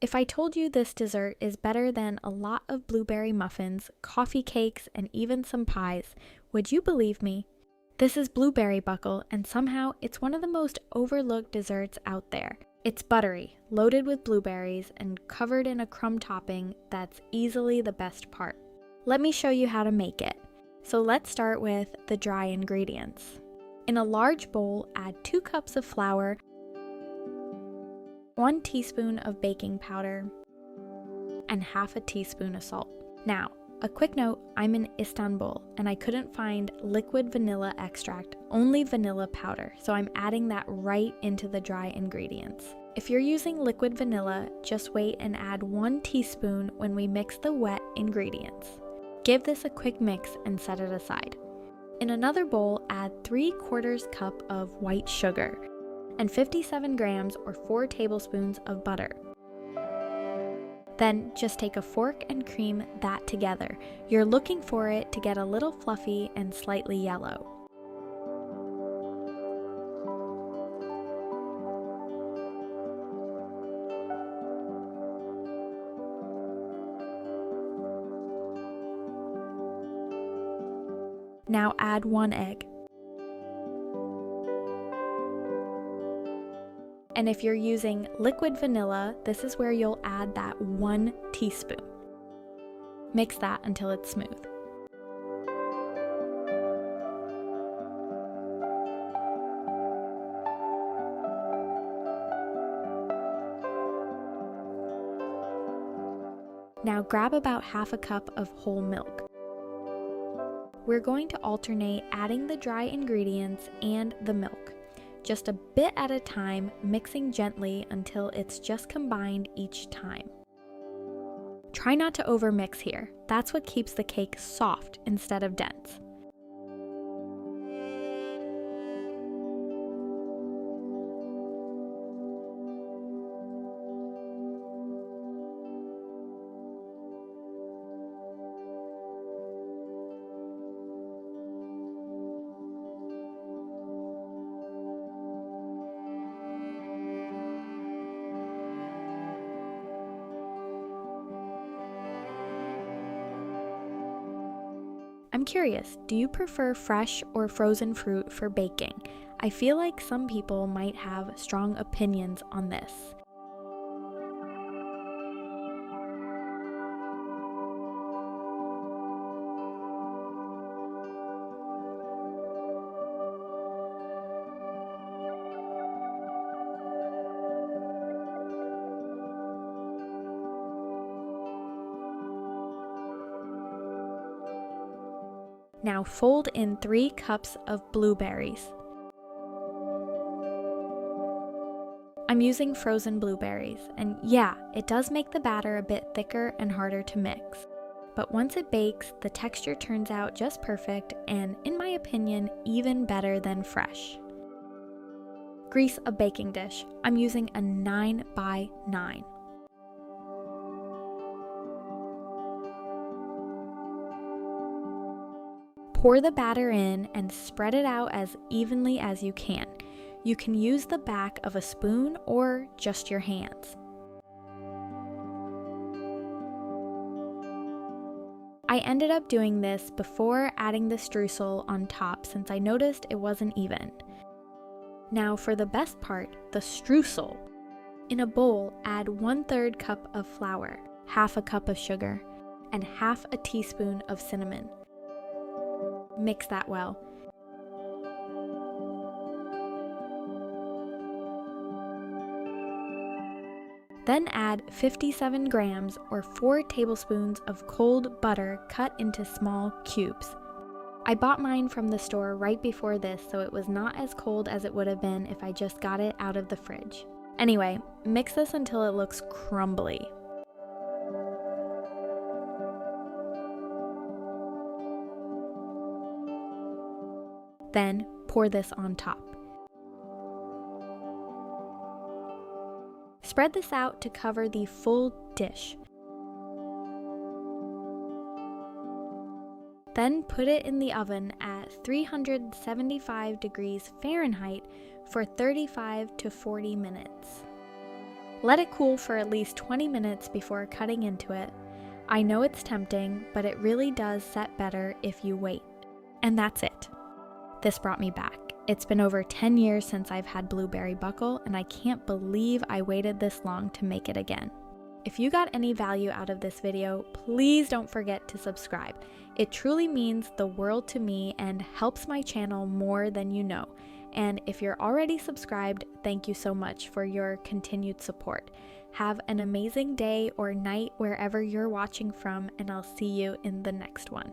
If I told you this dessert is better than a lot of blueberry muffins, coffee cakes, and even some pies, would you believe me? This is blueberry buckle, and somehow it's one of the most overlooked desserts out there. It's buttery, loaded with blueberries, and covered in a crumb topping that's easily the best part. Let me show you how to make it. So let's start with the dry ingredients. In a large bowl, add 2 cups of flour, 1 teaspoon of baking powder, and half a teaspoon of salt. Now, a quick note, I'm in Istanbul and I couldn't find liquid vanilla extract, only vanilla powder, so I'm adding that right into the dry ingredients. If you're using liquid vanilla, just wait and add 1 teaspoon when we mix the wet ingredients. Give this a quick mix and set it aside. In another bowl, add 3/4 cup of white sugar and 57 grams or 4 tablespoons of butter. Then just take a fork and cream that together. You're looking for it to get a little fluffy and slightly yellow. Now add 1 egg. And if you're using liquid vanilla, this is where you'll add that 1 teaspoon. Mix that until it's smooth. Now grab about half a cup of whole milk. We're going to alternate adding the dry ingredients and the milk. Just a bit at a time, mixing gently until it's just combined each time. Try not to overmix here. That's what keeps the cake soft instead of dense. I'm curious, do you prefer fresh or frozen fruit for baking? I feel like some people might have strong opinions on this. Now fold in 3 cups of blueberries. I'm using frozen blueberries, and yeah, it does make the batter a bit thicker and harder to mix. But once it bakes, the texture turns out just perfect and, in my opinion, even better than fresh. Grease a baking dish. I'm using a 9 by 9. Pour the batter in and spread it out as evenly as you can. You can use the back of a spoon or just your hands. I ended up doing this before adding the streusel on top since I noticed it wasn't even. Now for the best part, the streusel. In a bowl, add 1/3 cup of flour, half a cup of sugar, and half a teaspoon of cinnamon. Mix that well. Then add 57 grams or 4 tablespoons of cold butter cut into small cubes. I bought mine from the store right before this, so it was not as cold as it would have been if I just got it out of the fridge. Anyway, mix this until it looks crumbly. Then pour this on top. Spread this out to cover the full dish. Then put it in the oven at 375 degrees Fahrenheit for 35 to 40 minutes. Let it cool for at least 20 minutes before cutting into it. I know it's tempting, but it really does set better if you wait. And that's it. This brought me back. It's been over 10 years since I've had blueberry buckle, and I can't believe I waited this long to make it again. If you got any value out of this video, please don't forget to subscribe. It truly means the world to me and helps my channel more than you know. And if you're already subscribed, thank you so much for your continued support. Have an amazing day or night wherever you're watching from, and I'll see you in the next one.